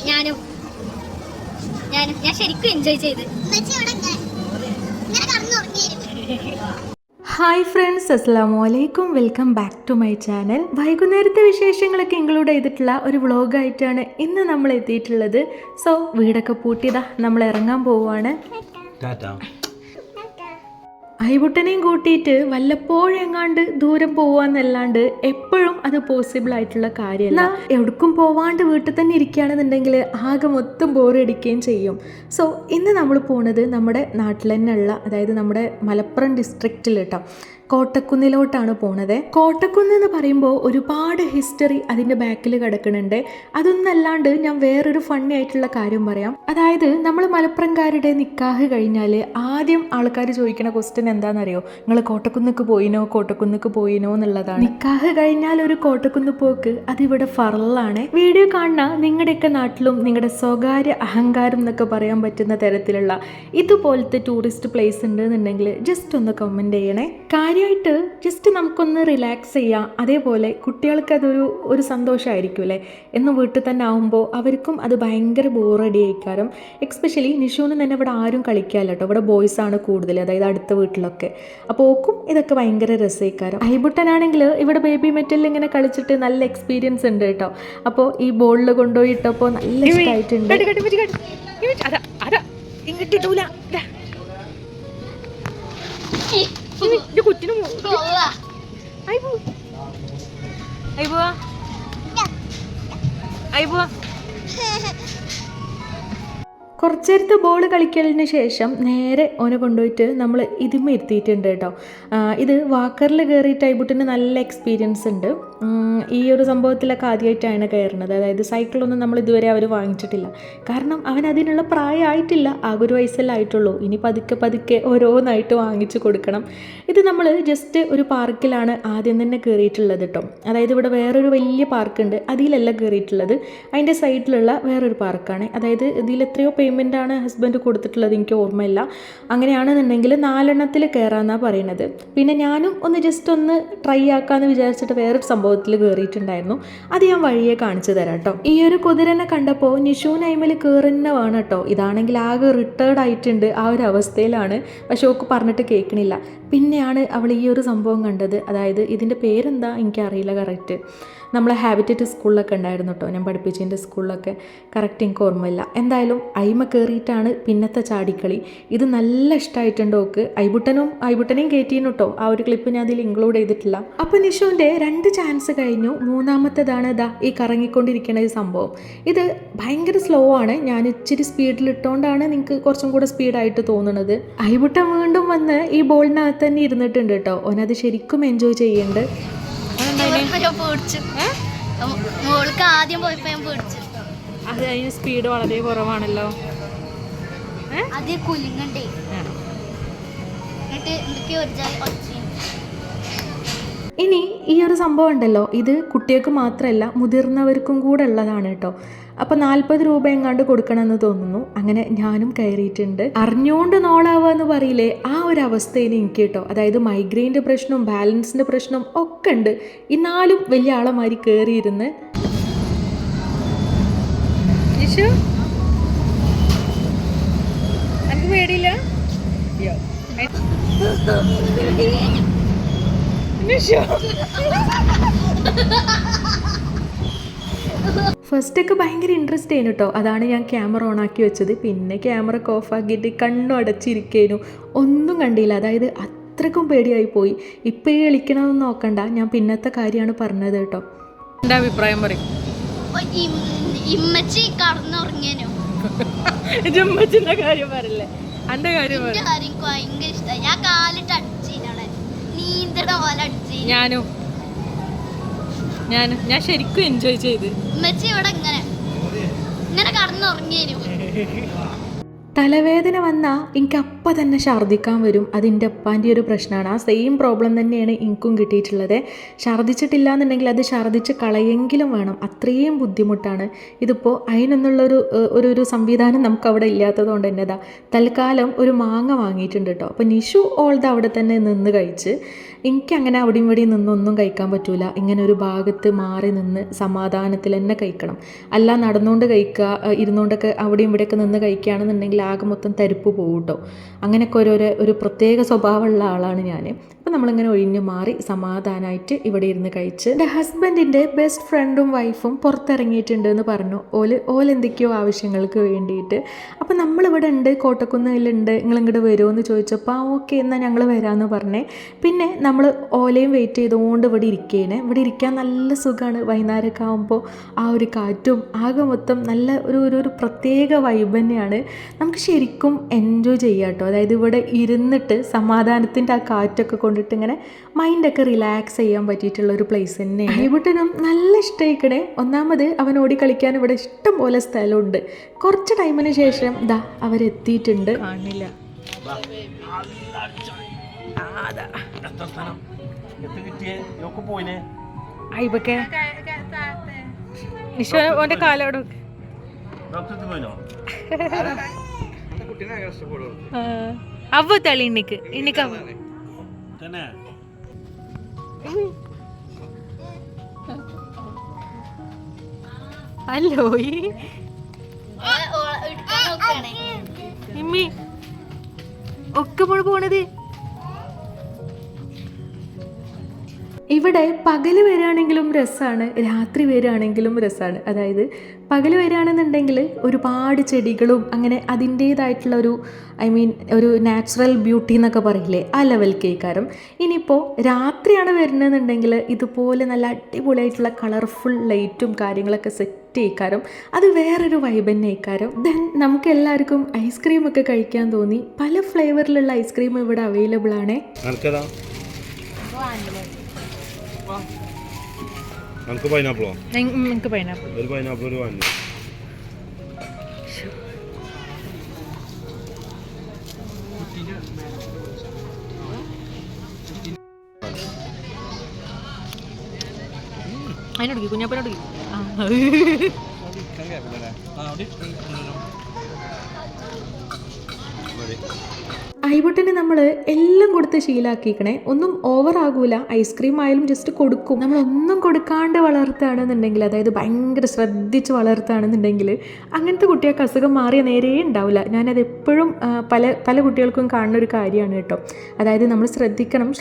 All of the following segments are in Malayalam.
ഞാനും ഞാൻ ശരിക്കും എൻജോയ് ചെയ്ത്. ഹായ് ഫ്രണ്ട്സ്, അസ്സലാമു അലൈക്കും. Welcome back to my channel. വൈകുന്നേരത്തെ വിശേഷങ്ങളൊക്കെ ഇൻക്ലൂഡ് ചെയ്തിട്ടുള്ള ഒരു വ്ളോഗായിട്ടാണ് ഇന്ന് നമ്മൾ എത്തിയിട്ടുള്ളത്. സോ വീടൊക്കെ പൂട്ടിയതാ നമ്മൾ ഇറങ്ങാൻ പോവുകയാണ്. ഐബുട്ടനെയും കൂട്ടിയിട്ട് വല്ലപ്പോഴും എങ്ങാണ്ട് ദൂരം പോവാന്നല്ലാണ്ട് എപ്പോഴും അത് പോസിബിൾ ആയിട്ടുള്ള കാര്യമല്ല. എവിടേക്കും പോവാണ്ട് വീട്ടിൽ തന്നെ ഇരിക്കുകയാണെന്നുണ്ടെങ്കിൽ ആകെ മൊത്തം ബോറടിക്കുകയും ചെയ്യും. സോ ഇന്ന് നമ്മൾ പോണത് നമ്മുടെ നാട്ടിൽ തന്നെ ഉള്ള, അതായത് നമ്മുടെ മലപ്പുറം ഡിസ്ട്രിക്റ്റിൽ കേട്ടോ, കോട്ടക്കുന്നിലോട്ടാണ് പോണത്. കോട്ടക്കുന്ന് എന്ന് പറയുമ്പോൾ ഒരുപാട് ഹിസ്റ്ററി അതിൻ്റെ ബാക്കിൽ കിടക്കുന്നുണ്ട്. അതൊന്നല്ലാണ്ട് ഞാൻ വേറൊരു ഫണ്ണി ആയിട്ടുള്ള കാര്യം പറയാം. അതായത് നമ്മൾ മലപ്പുറംകാരുടെ നിക്കാഹ് കഴിഞ്ഞാൽ ആദ്യം ആൾക്കാർ ചോദിക്കുന്ന ക്വസ്റ്റ്യൻ എന്താണെന്നറിയോ? നിങ്ങൾ കോട്ടക്കുന്നിക്ക് പോയിനോ എന്നുള്ളതാണ്. നിക്കാഹ് കഴിഞ്ഞാൽ ഒരു കോട്ടക്കുന്ന് പോക്ക് അതിവിടെ ഫറലാണ്. വീഡിയോ കാണുന്ന നിങ്ങളുടെയൊക്കെ നാട്ടിലും നിങ്ങളുടെ സ്വകാര്യ അഹങ്കാരം എന്നൊക്കെ പറയാൻ പറ്റുന്ന തരത്തിലുള്ള ഇതുപോലത്തെ ടൂറിസ്റ്റ് പ്ലേസ് ഉണ്ട് എന്നുണ്ടെങ്കിൽ ജസ്റ്റ് ഒന്ന് കമൻറ്റ് ചെയ്യണേ. കാര്യമായിട്ട് ജസ്റ്റ് നമുക്കൊന്ന് റിലാക്സ് ചെയ്യാം. അതേപോലെ കുട്ടികൾക്ക് അതൊരു സന്തോഷമായിരിക്കും അല്ലേ. എന്ന് വീട്ടിൽ തന്നെ ആകുമ്പോൾ അവർക്കും അത് ഭയങ്കര ബോറടി ആയിക്കാരം. എക്സ്പെഷ്യലി നിഷുവിന് തന്നെ ഇവിടെ ആരും കളിക്കാമല്ലോ കേട്ടോ, ഇവിടെ ബോയ്സ് ആണ് കൂടുതൽ, അതായത് അടുത്ത വീട്ടിലൊക്കെ. അപ്പോൾ ഓക്കും ഇതൊക്കെ ഭയങ്കര രസമായിക്കാരം. ഐബുട്ടനാണെങ്കിൽ ഇവിടെ ബേബി മെറ്റലിൽ ഇങ്ങനെ കളിച്ചിട്ട് നല്ല എക്സ്പീരിയൻസ് ഉണ്ട് കേട്ടോ. അപ്പോൾ ഈ ബോളിൽ കൊണ്ടുപോയിട്ടപ്പോൾ നല്ല ഇഷ്ടമായിട്ടുണ്ട്. കുറച്ചേരത്തെ ബോൾ കളിക്കലിന് ശേഷം നേരെ ഓനെ കൊണ്ടുപോയിട്ട് നമ്മൾ ഇതിമ ഇരുത്തിയിട്ടുണ്ട് കേട്ടോ. ഇത് വാക്കറിൽ കയറിയിട്ട് ഐബുട്ടിന് നല്ല എക്സ്പീരിയൻസ് ഉണ്ട്. ഈ ഒരു സംഭവത്തിലൊക്കെ ആദ്യമായിട്ടാണ് കയറുന്നത്. അതായത് സൈക്കിളൊന്നും നമ്മൾ ഇതുവരെ അവർ വാങ്ങിച്ചിട്ടില്ല. കാരണം അവൻ അതിനുള്ള പ്രായമായിട്ടില്ല, ആകെ ഒരു വയസ്സല്ലേ ആയിട്ടുള്ളൂ. ഇനി പതുക്കെ ഓരോന്നായിട്ട് വാങ്ങിച്ചു കൊടുക്കണം. ഇത് നമ്മൾ ജസ്റ്റ് ഒരു പാർക്കിലാണ് ആദ്യം തന്നെ കയറിയിട്ടുള്ളത് കേട്ടോ. അതായത് ഇവിടെ വേറൊരു വലിയ പാർക്കുണ്ട്, അതിലല്ല കയറിയിട്ടുള്ളത്, അതിൻ്റെ സൈഡിലുള്ള വേറൊരു പാർക്കാണ്. അതായത് ഇതിൽ എത്രയോ പേയ്മെൻ്റാണ് ഹസ്ബൻഡ് കൊടുത്തിട്ടുള്ളത്, എനിക്ക് ഓർമ്മയില്ല. അങ്ങനെയാണെന്നുണ്ടെങ്കിൽ 4 എണ്ണത്തിൽ കയറാമെന്നാണ് പറയുന്നത്. പിന്നെ ഞാനും ഒന്ന് ജസ്റ്റ് ഒന്ന് ട്രൈ ആക്കാമെന്ന് വിചാരിച്ചിട്ട് വേറൊരു സംഭവത്തിൽ കയറിയിട്ടുണ്ടായിരുന്നു. അത് ഞാൻ വഴിയെ കാണിച്ചു തരാം കേട്ടോ. ഈ ഒരു കുതിരനെ കണ്ടപ്പോൾ നിഷുവിന് അയിമേൽ കയറുന്ന വേണം കേട്ടോ. ഇതാണെങ്കിൽ ആകെ റിട്ടേർഡ് ആയിട്ടുണ്ട്, ആ ഒരു അവസ്ഥയിലാണ്. പക്ഷെ ഓക്ക് പറഞ്ഞിട്ട് കേൾക്കണില്ല. പിന്നെയാണ് അവൾ ഈ ഒരു സംഭവം കണ്ടത്. അതായത് ഇതിൻ്റെ പേരെന്താ എനിക്കറിയില്ല കറക്റ്റ്. നമ്മളെ ഹാബിറ്ററ്റ് സ്കൂളിലൊക്കെ ഉണ്ടായിരുന്നു കേട്ടോ, ഞാൻ പഠിപ്പിച്ചതിൻ്റെ സ്കൂളിലൊക്കെ. കറക്റ്റ് എനിക്ക് ഓർമ്മയില്ല. എന്തായാലും അയിമ കയറിയിട്ടാണ് പിന്നത്തെ ചാടിക്കളി. ഇത് നല്ല ഇഷ്ടമായിട്ടുണ്ട് ഓക്ക്. ഐബുട്ടനെയും കയറ്റിയിരുന്നു കേട്ടോ. ആ ഒരു ക്ലിപ്പ് ഞാൻ അതിൽ ഇൻക്ലൂഡ് ചെയ്തിട്ടില്ല. അപ്പോൾ നിഷുവിൻ്റെ 2 ചാൻസ് കഴിഞ്ഞു. മൂന്നാമത്തേതാണ് ഇതാ ഈ കറങ്ങിക്കൊണ്ടിരിക്കുന്ന ഈ സംഭവം. ഇത് ഭയങ്കര സ്ലോ ആണ്. ഞാൻ ഇച്ചിരി സ്പീഡിൽ ഇട്ടുകൊണ്ടാണ് നിങ്ങൾക്ക് കുറച്ചും കൂടെ സ്പീഡായിട്ട് തോന്നുന്നത്. ഐബുട്ടൻ വീണ്ടും വന്ന് ഈ ബോളിനകത്ത് തന്നെ ഇരുന്നിട്ടുണ്ട് കേട്ടോ. ഓനത് ശരിക്കും എൻജോയ് ചെയ്യുന്നുണ്ട്. അത് അതിന് സ്പീഡ് വളരെ കുറവാണല്ലോ. ഇനി ഈ ഒരു സംഭവം ഉണ്ടല്ലോ, ഇത് കുട്ടികൾക്ക് മാത്രമല്ല മുതിർന്നവർക്കും കൂടെ ഉള്ളതാണ് കേട്ടോ. അപ്പോൾ 40 രൂപ എങ്ങാണ്ട് കൊടുക്കണമെന്ന് തോന്നുന്നു. അങ്ങനെ ഞാനും കയറിയിട്ടുണ്ട്. അറിഞ്ഞുകൊണ്ട് നോളാവുക എന്ന് പറയില്ലേ, ആ ഒരു അവസ്ഥയിൽ എനിക്ക് കേട്ടോ. അതായത് മൈഗ്രെയിൻ്റെ പ്രശ്നവും ബാലൻസിൻ്റെ പ്രശ്നവും ഒക്കെ ഉണ്ട്. എന്നാലും വലിയ ആളമാതിരി കയറിയിരുന്ന്. എനിക്ക് പേടിയില്ല. ഫസ്റ്റൊക്കെ ഭയങ്കര ഇൻട്രസ്റ്റ് ചെയ്യുന്നു കേട്ടോ. അതാണ് ഞാൻ ക്യാമറ ഓണാക്കി വെച്ചത്. പിന്നെ ക്യാമറ ഒക്കെ ഓഫാക്കിയിട്ട് കണ്ണും അടച്ചിരിക്കേനു, ഒന്നും കണ്ടില്ല. അതായത് അത്രക്കും പേടിയായി പോയി. ഇപ്പം ഈ കളിക്കണമെന്ന് നോക്കണ്ട, ഞാൻ പിന്നത്തെ കാര്യമാണ് പറഞ്ഞത് കേട്ടോ. എൻ്റെ അഭിപ്രായം പറയും. കാര്യം പറയല്ലേ, എൻ്റെ കാര്യം ഞാൻ ശരിക്കും എൻജോയ് ചെയ്ത്. തലവേദന വന്നാൽ എനിക്ക് അപ്പം തന്നെ ഛർദ്ദിക്കാൻ വരും. അതിൻ്റെ അപ്പാൻ്റെ ഒരു പ്രശ്നമാണ്. ആ സെയിം പ്രോബ്ലം തന്നെയാണ് എനിക്കും കിട്ടിയിട്ടുള്ളത്. ഛർദ്ദിച്ചിട്ടില്ല എന്നുണ്ടെങ്കിൽ അത് ഛർദ്ദിച്ച് കളയെങ്കിലും വേണം, അത്രയും ബുദ്ധിമുട്ടാണ്. ഇതിപ്പോൾ അതിനൊന്നുള്ളൊരു ഒരു സംവിധാനം നമുക്കവിടെ ഇല്ലാത്തത് കൊണ്ട് തന്നെ തൽക്കാലം ഒരു മാങ്ങ വാങ്ങിയിട്ടുണ്ട് കേട്ടോ. അപ്പോൾ നിഷു ഓൾത് അവിടെ തന്നെ നിന്ന് കഴിച്ച്. എനിക്കങ്ങനെ അവിടെയും ഇവിടെയും നിന്നൊന്നും കഴിക്കാൻ പറ്റൂല. ഇങ്ങനെ ഒരു ഭാഗത്ത് മാറി നിന്ന് സമാധാനത്തിൽ തന്നെ കഴിക്കണം. അല്ല നടന്നുകൊണ്ട് കഴിക്കുക, ഇരുന്നുകൊണ്ടൊക്കെ അവിടെയും ഇവിടെയൊക്കെ നിന്ന് കഴിക്കുകയാണെന്നുണ്ടെങ്കിൽ ആകെ മൊത്തം തരിപ്പ് പോകും കേട്ടോ. അങ്ങനെയൊക്കെ ഒരു പ്രത്യേക സ്വഭാവമുള്ള ആളാണ് ഞാൻ. അപ്പോൾ നമ്മളിങ്ങനെ ഒഴിഞ്ഞു മാറി സമാധാനമായിട്ട് ഇവിടെ ഇരുന്ന് കഴിച്ച്. എൻ്റെ ഹസ്ബൻഡിൻ്റെ ബെസ്റ്റ് ഫ്രണ്ടും വൈഫും പുറത്തിറങ്ങിയിട്ടുണ്ട് എന്ന് പറഞ്ഞു. എന്തൊക്കെയോ ആവശ്യങ്ങൾക്ക് വേണ്ടിയിട്ട്. അപ്പോൾ നമ്മളിവിടെ ഉണ്ട്, കോട്ടക്കുന്നിലുണ്ട്, നിങ്ങളിങ്ങോട്ട് വരുമോ എന്ന് ചോദിച്ചപ്പോൾ ഓക്കെ എന്നാൽ ഞങ്ങൾ വരാമെന്ന് പറഞ്ഞേ. പിന്നെ നമ്മൾ ഓലയും വെയിറ്റ് ചെയ്തുകൊണ്ട് ഇവിടെ ഇരിക്കുകയാണ്. ഇവിടെ ഇരിക്കാൻ നല്ല സുഖമാണ്. വൈകുന്നേരമൊക്കെ ആകുമ്പോൾ ആ ഒരു കാറ്റും ആകെ മൊത്തം നല്ല ഒരു പ്രത്യേക വൈബ് തന്നെയാണ്. നമുക്ക് ശരിക്കും എൻജോയ് ചെയ്യാം കേട്ടോ. അതായത് ഇവിടെ ഇരുന്നിട്ട് സമാധാനത്തിൻ്റെ ആ കാറ്റൊക്കെ കൊണ്ടിട്ട് ഇങ്ങനെ മൈൻഡൊക്കെ റിലാക്സ് ചെയ്യാൻ പറ്റിയിട്ടുള്ള ഒരു പ്ലേസ് തന്നെയാണ്. ഇവിടെയും നല്ല ഇഷ്ടമായിക്കണേ. ഒന്നാമത് അവൻ ഓടി കളിക്കാൻ ഇവിടെ ഇഷ്ടം പോലെ സ്ഥലമുണ്ട്. കുറച്ച് ടൈമിന് ശേഷം അവരെത്തിയിട്ടുണ്ട്. കാണില്ല ഓന്റെ കാലോട് അവ തളി ഇന്നിക്ക് അല്ലോ ഇമ്മി ഒക്കെ പോണത്. ഇവിടെ പകൽ വരികയാണെങ്കിലും രസമാണ്, രാത്രി വരികയാണെങ്കിലും രസമാണ്. അതായത് പകൽ വരികയാണെന്നുണ്ടെങ്കിൽ ഒരുപാട് ചെടികളും അങ്ങനെ അതിൻ്റേതായിട്ടുള്ള ഒരു നാച്ചുറൽ ബ്യൂട്ടി എന്നൊക്കെ പറയില്ലേ, ആ ലെവൽ കേൾക്കാരം. ഇനിയിപ്പോൾ രാത്രിയാണ് വരുന്നതെന്നുണ്ടെങ്കിൽ ഇതുപോലെ നല്ല അടിപൊളിയായിട്ടുള്ള കളർഫുൾ ലൈറ്റും കാര്യങ്ങളൊക്കെ സെറ്റ് ചെയ്യിക്കാരം. അത് വേറൊരു വൈബ് തന്നെ ആയിക്കാരം. ദെൻ നമുക്ക് എല്ലാവർക്കും ഐസ്ക്രീമൊക്കെ കഴിക്കാൻ തോന്നി. പല ഫ്ലേവറിലുള്ള ഐസ്ക്രീം ഇവിടെ അവൈലബിൾ ആണ്. നമുക്ക് പൈനാപ്പിളോ? നമുക്ക് പൈനാപ്പിൾ. ഒരു പൈനാപ്പിൾ ഒരു വാങ്ങി. അതിനോട് കുഞ്ഞപ്പനോട് ഐബുട്ടിന് നമ്മൾ എല്ലാം കൊടുത്ത് ശീലാക്കിക്കണേ. ഒന്നും ഓവർ ആകൂല. ഐസ്ക്രീം ആയാലും ജസ്റ്റ് കൊടുക്കും. നമ്മളൊന്നും കൊടുക്കാണ്ട് വളർത്തുകയാണെന്നുണ്ടെങ്കിൽ, അതായത് ഭയങ്കര ശ്രദ്ധിച്ച് വളർത്തുകയാണെന്നുണ്ടെങ്കിൽ അങ്ങനത്തെ കുട്ടികൾക്ക് അസുഖം മാറിയ നേരേ ഉണ്ടാവില്ല. ഞാനത് എപ്പോഴും പല കുട്ടികൾക്കും കാണുന്ന ഒരു കാര്യമാണ് കേട്ടോ. അതായത് നമ്മൾ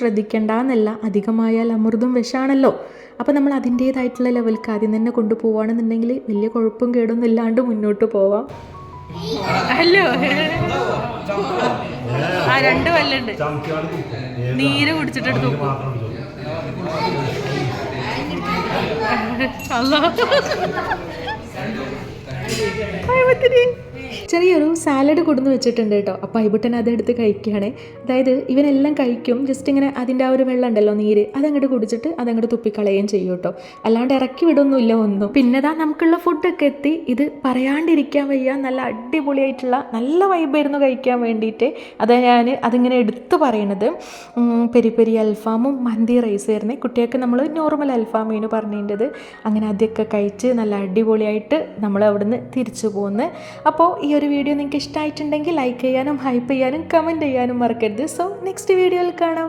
ശ്രദ്ധിക്കേണ്ട എന്നല്ല, അധികമായാൽ അമൃതും വിഷാണല്ലോ. അപ്പോൾ നമ്മൾ അതിൻ്റേതായിട്ടുള്ള ലെവൽക്ക് ആദ്യം തന്നെ കൊണ്ടുപോവുകയാണെന്നുണ്ടെങ്കിൽ വലിയ കുഴപ്പം കേടൊന്നും ഇല്ലാണ്ട് മുന്നോട്ട് പോവാം. ഹലോ ആ 2 വല്ലുണ്ട്, നീര് കുടിച്ചിട്ടെടുത്തു. ചെറിയൊരു സാലഡ് കൊടുന്ന് വെച്ചിട്ടുണ്ട് കേട്ടോ. അപ്പോൾ ഐബുട്ടൻ അതെടുത്ത് കഴിക്കുകയാണ്. അതായത് ഇവനെല്ലാം കഴിക്കും, ജസ്റ്റ് ഇങ്ങനെ അതിൻ്റെ ആ ഒരു വെള്ളം ഉണ്ടല്ലോ, നീര്, അതങ്ങോട്ട് കുടിച്ചിട്ട് അതങ്ങോട്ട് തുപ്പിക്കളയുകയും ചെയ്യും കേട്ടോ. അല്ലാണ്ട് ഇറക്കി വിടൊന്നുമില്ല ഒന്നും. പിന്നെ നമുക്കുള്ള ഫുഡൊക്കെ എത്തി. ഇത് പറയാണ്ടിരിക്കാൻ വയ്യ, നല്ല അടിപൊളിയായിട്ടുള്ള നല്ല വൈബായിരുന്നു കഴിക്കാൻ വേണ്ടിയിട്ട്. അതിങ്ങനെ എടുത്തു പറയണത് പെരി പെരി അൽഫാമും മന്തി റൈസായിരുന്നു. കുട്ടികൾക്ക് നമ്മൾ നോർമൽ അൽഫാമേനു പറഞ്ഞിട്ടത്. അങ്ങനെ അതൊക്കെ കഴിച്ച് നല്ല അടിപൊളിയായിട്ട് നമ്മൾ അവിടുന്ന് തിരിച്ചു പോകുന്നു. അപ്പോൾ ഈ ഒരു വീഡിയോ നിങ്ങൾക്ക് ഇഷ്ടമായിട്ടുണ്ടെങ്കിൽ ലൈക്ക് ചെയ്യാനും ഹൈപ്പ് ചെയ്യാനും കമൻറ്റ് ചെയ്യാനും മറക്കരുത്. സോ നെക്സ്റ്റ് വീഡിയോയിൽ കാണാം.